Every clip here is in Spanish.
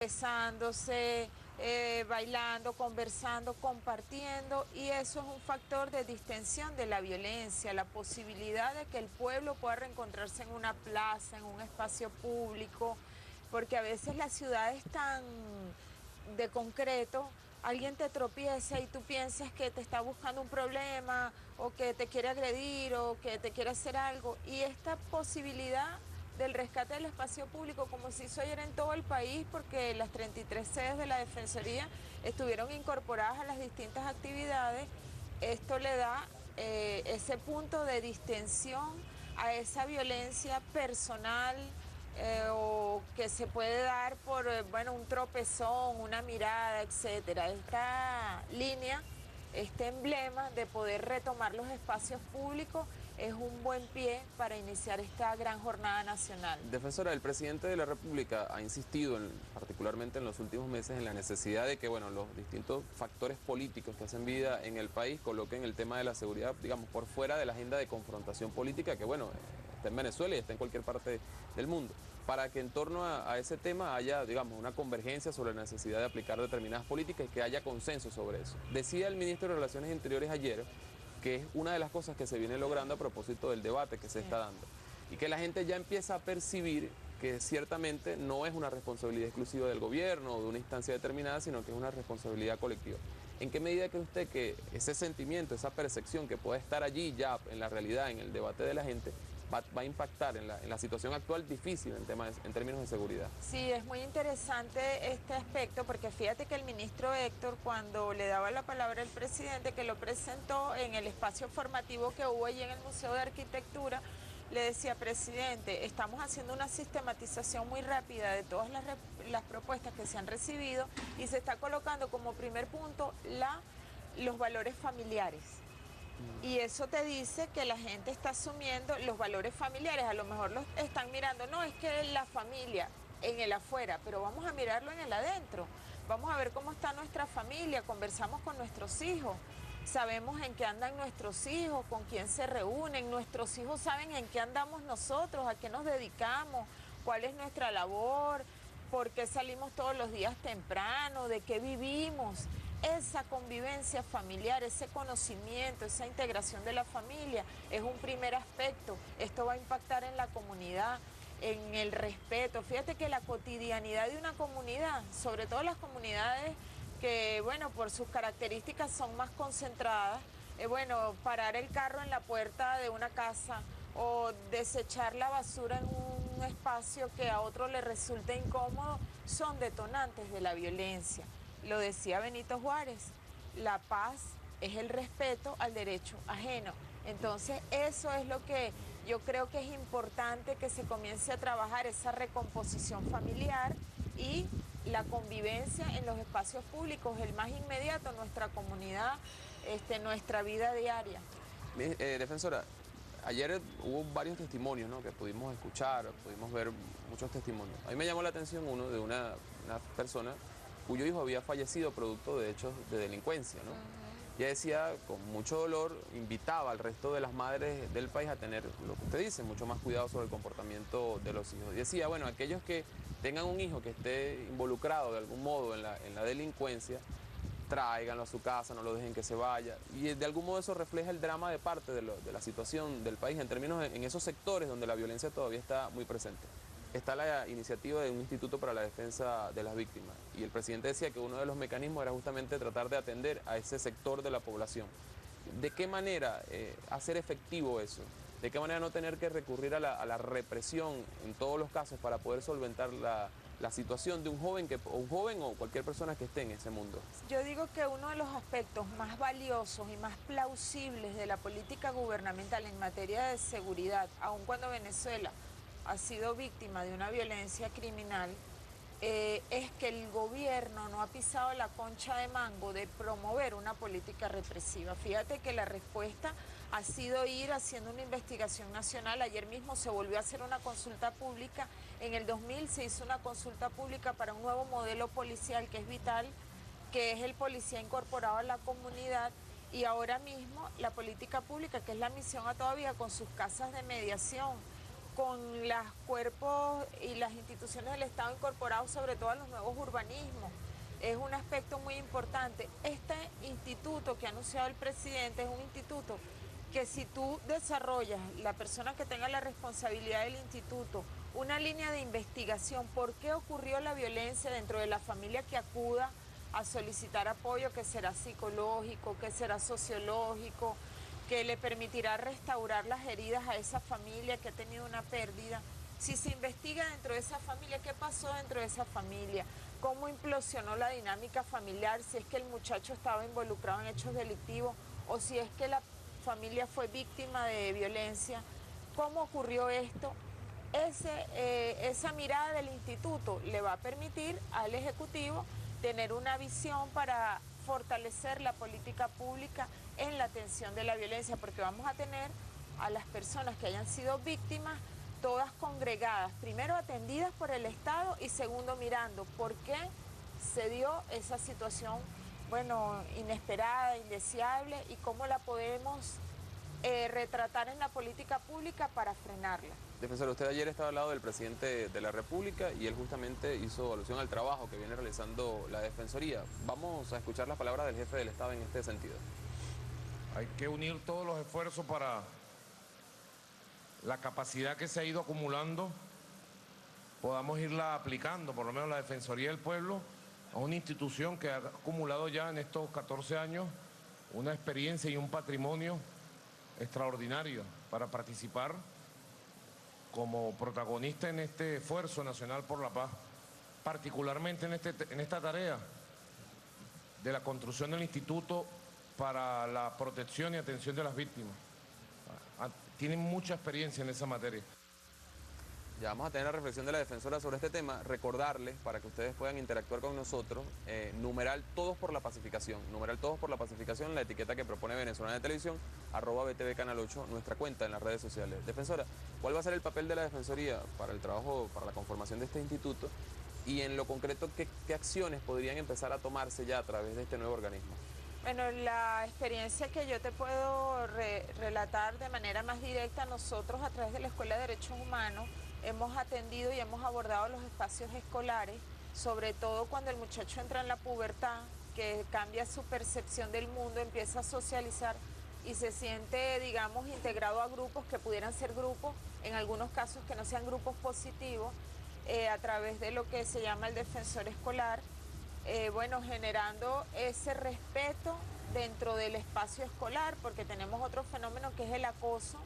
besándose, bailando, conversando, compartiendo, y eso es un factor de distensión de la violencia, la posibilidad de que el pueblo pueda reencontrarse en una plaza, en un espacio público, porque a veces la ciudad es tan de concreto, alguien te tropieza y tú piensas que te está buscando un problema o que te quiere agredir o que te quiere hacer algo, y esta posibilidad del rescate del espacio público, como se hizo ayer en todo el país, porque las 33 sedes de la Defensoría estuvieron incorporadas a las distintas actividades, esto le da ese punto de distensión a esa violencia personal o que se puede dar por, bueno, un tropezón, una mirada, etcétera. Esta línea, este emblema de poder retomar los espacios públicos es un buen pie para iniciar esta gran jornada nacional. Defensora, el presidente de la República ha insistido, particularmente en los últimos meses, en la necesidad de que los distintos factores políticos que hacen vida en el país coloquen el tema de la seguridad, digamos, por fuera de la agenda de confrontación política que, está en Venezuela y está en cualquier parte del mundo, para que en torno a ese tema haya, digamos, una convergencia sobre la necesidad de aplicar determinadas políticas y que haya consenso sobre eso. Decía el ministro de Relaciones Interiores ayer que es una de las cosas que se viene logrando a propósito del debate que se está dando, y que la gente ya empieza a percibir que ciertamente no es una responsabilidad exclusiva del gobierno o de una instancia determinada, sino que es una responsabilidad colectiva. ¿En qué medida cree usted que ese sentimiento, esa percepción que puede estar allí ya en la realidad, en el debate de la gente, va a impactar en la situación actual difícil en términos de seguridad? Sí, es muy interesante este aspecto, porque fíjate que el ministro Héctor, cuando le daba la palabra al presidente, que lo presentó en el espacio formativo que hubo allí en el Museo de Arquitectura, le decía: presidente, estamos haciendo una sistematización muy rápida de todas las propuestas que se han recibido y se está colocando como primer punto los valores familiares. Y eso te dice que la gente está asumiendo los valores familiares. A lo mejor los están mirando, no, es que la familia en el afuera, pero vamos a mirarlo en el adentro. Vamos a ver cómo está nuestra familia, conversamos con nuestros hijos, sabemos en qué andan nuestros hijos, con quién se reúnen, nuestros hijos saben en qué andamos nosotros, a qué nos dedicamos, cuál es nuestra labor, por qué salimos todos los días temprano, de qué vivimos. Esa convivencia familiar, ese conocimiento, esa integración de la familia es un primer aspecto. Esto va a impactar en la comunidad, en el respeto. Fíjate que la cotidianidad de una comunidad, sobre todo las comunidades que, por sus características son más concentradas, parar el carro en la puerta de una casa o desechar la basura en un espacio que a otro le resulte incómodo, son detonantes de la violencia. Lo decía Benito Juárez, la paz es el respeto al derecho ajeno. Entonces eso es lo que yo creo que es importante que se comience a trabajar, esa recomposición familiar y la convivencia en los espacios públicos, el más inmediato, nuestra comunidad, nuestra vida diaria. Defensora, ayer hubo varios testimonios, ¿no?, que pudimos escuchar, pudimos ver muchos testimonios. A mí me llamó la atención uno de una persona cuyo hijo había fallecido producto de hechos de delincuencia, ¿no? Ella decía, con mucho dolor, invitaba al resto de las madres del país a tener, lo que usted dice, mucho más cuidado sobre el comportamiento de los hijos. Y decía, aquellos que tengan un hijo que esté involucrado de algún modo en la delincuencia, tráiganlo a su casa, no lo dejen que se vaya. Y de algún modo eso refleja el drama de parte de la situación del país en términos en esos sectores donde la violencia todavía está muy presente. Está la iniciativa de un instituto para la defensa de las víctimas, y el presidente decía que uno de los mecanismos era justamente tratar de atender a ese sector de la población. ¿De qué manera hacer efectivo eso? ¿De qué manera no tener que recurrir a la represión en todos los casos para poder solventar la situación de un joven o cualquier persona que esté en ese mundo? Yo digo que uno de los aspectos más valiosos y más plausibles de la política gubernamental en materia de seguridad, aun cuando Venezuela ha sido víctima de una violencia criminal, es que el gobierno no ha pisado la concha de mango de promover una política represiva. Fíjate que la respuesta ha sido ir haciendo una investigación nacional. Ayer mismo se volvió a hacer una consulta pública. En el 2000 se hizo una consulta pública para un nuevo modelo policial que es vital, que es el policía incorporado a la comunidad. Y ahora mismo la política pública, que es la misión a todavía, con sus casas de mediación, con los cuerpos y las instituciones del Estado incorporados sobre todo a los nuevos urbanismos. Es un aspecto muy importante. Este instituto que ha anunciado el presidente es un instituto que si tú desarrollas, la persona que tenga la responsabilidad del instituto, una línea de investigación, por qué ocurrió la violencia dentro de la familia que acuda a solicitar apoyo, que será psicológico, que será sociológico, que le permitirá restaurar las heridas a esa familia que ha tenido una pérdida. Si se investiga dentro de esa familia, ¿qué pasó dentro de esa familia? ¿Cómo implosionó la dinámica familiar? Si es que el muchacho estaba involucrado en hechos delictivos o si es que la familia fue víctima de violencia. ¿Cómo ocurrió esto? Esa mirada del instituto le va a permitir al Ejecutivo tener una visión para fortalecer la política pública en la atención de la violencia, porque vamos a tener a las personas que hayan sido víctimas todas congregadas, primero atendidas por el Estado y segundo mirando por qué se dio esa situación, bueno, inesperada, indeseable y cómo la podemos retratar en la política pública para frenarla. Defensor, usted ayer estaba al lado del presidente de la República y él justamente hizo alusión al trabajo que viene realizando la Defensoría. Vamos a escuchar las palabras del jefe del Estado en este sentido. Hay que unir todos los esfuerzos para la capacidad que se ha ido acumulando, podamos irla aplicando, por lo menos la Defensoría del Pueblo, a una institución que ha acumulado ya en estos 14 años una experiencia y un patrimonio extraordinario para participar como protagonista en este esfuerzo nacional por la paz, particularmente en esta tarea de la construcción del Instituto para la protección y atención de las víctimas. Tienen mucha experiencia en esa materia. Ya vamos a tener la reflexión de la defensora sobre este tema, recordarles para que ustedes puedan interactuar con nosotros, numeral Todos por la Pacificación, numeral Todos por la Pacificación, la etiqueta que propone Venezolana de Televisión, @BTV Canal 8, nuestra cuenta en las redes sociales. Defensora, ¿cuál va a ser el papel de la Defensoría para el trabajo, para la conformación de este instituto? Y en lo concreto, ¿qué acciones podrían empezar a tomarse ya a través de este nuevo organismo? Bueno, la experiencia que yo te puedo relatar de manera más directa, nosotros a través de la Escuela de Derechos Humanos hemos atendido y hemos abordado los espacios escolares, sobre todo cuando el muchacho entra en la pubertad, que cambia su percepción del mundo, empieza a socializar y se siente, digamos, integrado a grupos que pudieran ser grupos, en algunos casos que no sean grupos positivos, a través de lo que se llama el defensor escolar, bueno, generando ese respeto dentro del espacio escolar, porque tenemos otro fenómeno que es el acoso,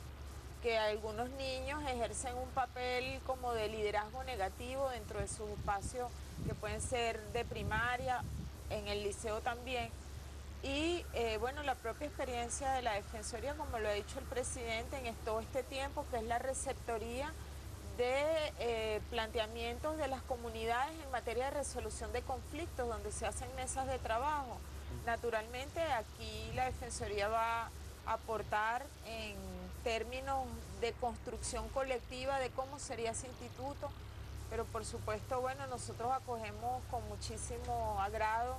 que algunos niños ejercen un papel como de liderazgo negativo dentro de sus espacios que pueden ser de primaria, en el liceo también. Y bueno, la propia experiencia de la Defensoría, como lo ha dicho el presidente en todo este tiempo, que es la receptoría de planteamientos de las comunidades en materia de resolución de conflictos, donde se hacen mesas de trabajo. Naturalmente, aquí la Defensoría va a aportar en términos de construcción colectiva de cómo sería ese instituto, pero por supuesto, bueno, nosotros acogemos con muchísimo agrado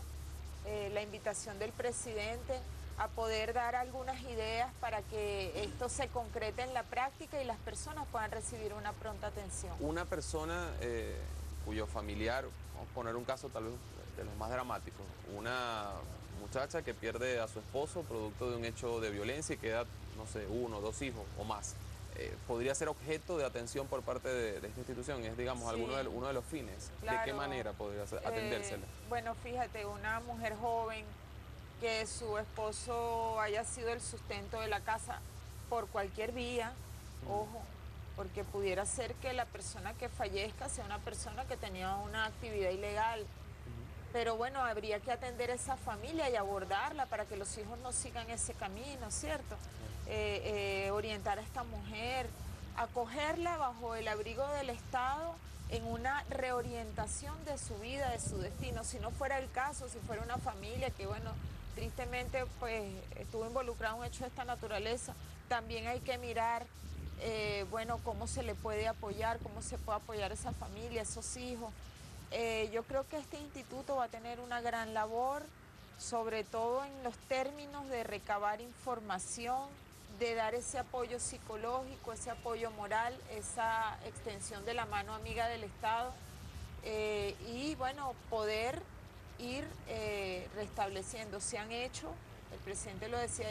la invitación del presidente a poder dar algunas ideas para que esto se concrete en la práctica y las personas puedan recibir una pronta atención. Una persona cuyo familiar, vamos a poner un caso tal vez de los más dramáticos, una muchacha que pierde a su esposo producto de un hecho de violencia y queda, no sé, 1 o 2 hijos o más. ¿Podría ser objeto de atención por parte de esta institución? Es, digamos, Sí. uno de los fines. Claro. ¿De qué manera podría atendérsela? Bueno, fíjate, una mujer joven que su esposo haya sido el sustento de la casa por cualquier vía, ojo, porque pudiera ser que la persona que fallezca sea una persona que tenía una actividad ilegal. Pero bueno, habría que atender a esa familia y abordarla para que los hijos no sigan ese camino, ¿cierto? Orientar a esta mujer, acogerla bajo el abrigo del Estado en una reorientación de su vida, de su destino. Si no fuera el caso, si fuera una familia que, bueno, tristemente pues estuvo involucrado en un hecho de esta naturaleza, también hay que mirar, bueno, cómo se le puede apoyar, cómo se puede apoyar a esa familia, a esos hijos. Yo creo que este instituto va a tener una gran labor, sobre todo en los términos de recabar información, de dar ese apoyo psicológico, ese apoyo moral, esa extensión de la mano amiga del Estado y bueno, poder ir restableciendo. Se han hecho, el presidente lo decía